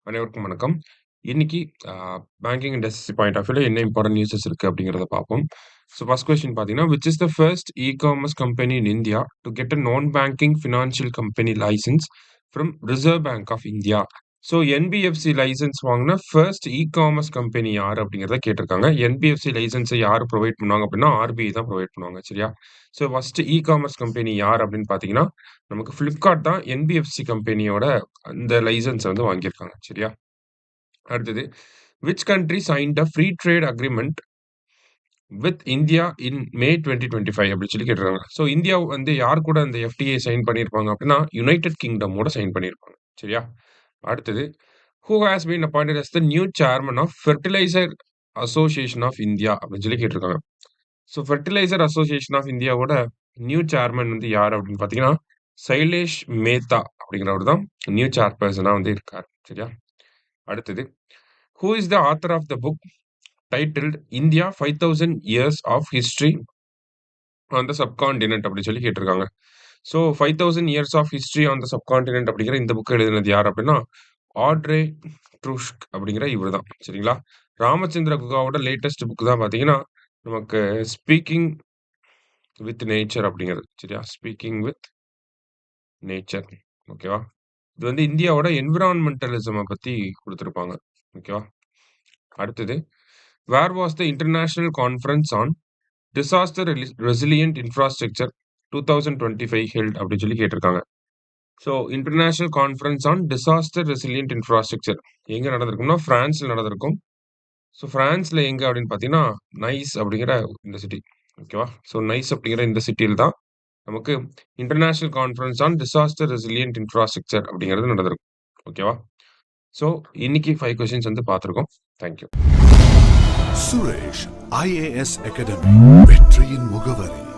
அனைவருக்கும் வணக்கம். இன்னைக்கு uh banking industry point of வியூல என்ன இம்பார்டன்ட் நியூஸஸ் இருக்கு அப்படிங்கிறத பார்ப்போம். ஃபர்ஸ்ட் கொஸ்டின் பார்த்தீங்கன்னா, which is the first e-commerce company in India to get a non banking financial company licence from Reserve Bank of India? So NBFC licence வாங்குன first e-commerce company யாரு அப்படிங்கிறத கேட்டிருக்காங்க. NBFC licence யாரு provide பண்ணுவாங்க அப்படின்னா, RBI தான் provide பண்ணுவாங்க. சரியா? ஸோ ஃபர்ஸ்ட் இ-காமர்ஸ் கம்பெனி யார் அப்படின்னு பார்த்தீங்கன்னா, நமக்கு Flipkart தான் என்பிஎஃப்சி கம்பெனியோட அந்த லைசென்ஸ வந்து வாங்கியிருக்காங்க. சரியா? அடுத்தது, which country signed a free trade agreement with India in May 2025 அப்படின்னு சொல்லி கேட்டிருக்காங்க. ஸோ இந்தியா வந்து யார் கூட அந்த எஃப்டிஏ சைன் பண்ணியிருப்பாங்க அப்படின்னா, யுனைட்டட் கிங்டமோட சைன் பண்ணியிருப்பாங்க. சரியா? அடுத்தது, who has been appointed as the new chairman of fertiliser association of India அப்படின்னு சொல்லி கேட்டிருக்காங்க. ஸோ ஃபெர்டிலைசர் அசோசியேஷன் ஆஃப் இந்தியாவோட நியூ சேர்மன் வந்து யார் அப்படின்னு பார்த்தீங்கன்னா, சைலேஷ் மேத்தா அப்படிங்கிறவர் தான் நியூ சேர்பர்சனா வந்து இருக்கார். சரியா? அடுத்தது, who is the author of the book titled India 5000 years of history on the subcontinent அப்படின்னு சொல்லி கேட்டிருக்காங்க. So 5000 years of history on the subcontinent அப்படிங்கிற இந்த புக் எழுதினது யார் அப்படின்னா, ஆட்ரே ட்ரூஷ்க் அப்படிங்கிற இவர் தான். சரிங்களா? ராமச்சந்திர குகாவோட லேட்டஸ்ட் புக் தான் பார்த்தீங்கன்னா, நமக்கு ஸ்பீக்கிங் வித் நேச்சர் அப்படிங்கிறது. சரியா? Speaking with nature. ஓகேவா? இது வந்து இந்தியாவோட என்விரான்மென்டலிசம பத்தி குடுத்திருப்பாங்க. ஓகேவா? அடுத்தது, where was the international conference on disaster resilient infrastructure 2025 held அப்படின்னு சொல்லி கேட்டிருக்காங்க. So international conference on disaster resilient infrastructure எங்க நடந்திருக்கும்னா, பிரான்ஸ்ல நடந்திருக்கும். ஸோ பிரான்ஸ்ல எங்க அப்படின்னு பார்த்தீங்கன்னா, நைஸ் அப்படிங்கிற இந்த சிட்டி. ஓகேவா? ஸோ நைஸ் அப்படிங்கிற இந்த சிட்டியில தான் நமக்கு international conference on disaster resilient infrastructure அப்படிங்கிறது நடந்திருக்கும். ஓகேவா? ஸோ இன்னைக்கு 5 கொஸ்டின்ஸ் வந்து பார்த்திருக்கோம். Thank you. Suresh IAS academy வெற்றியின் முகவரி.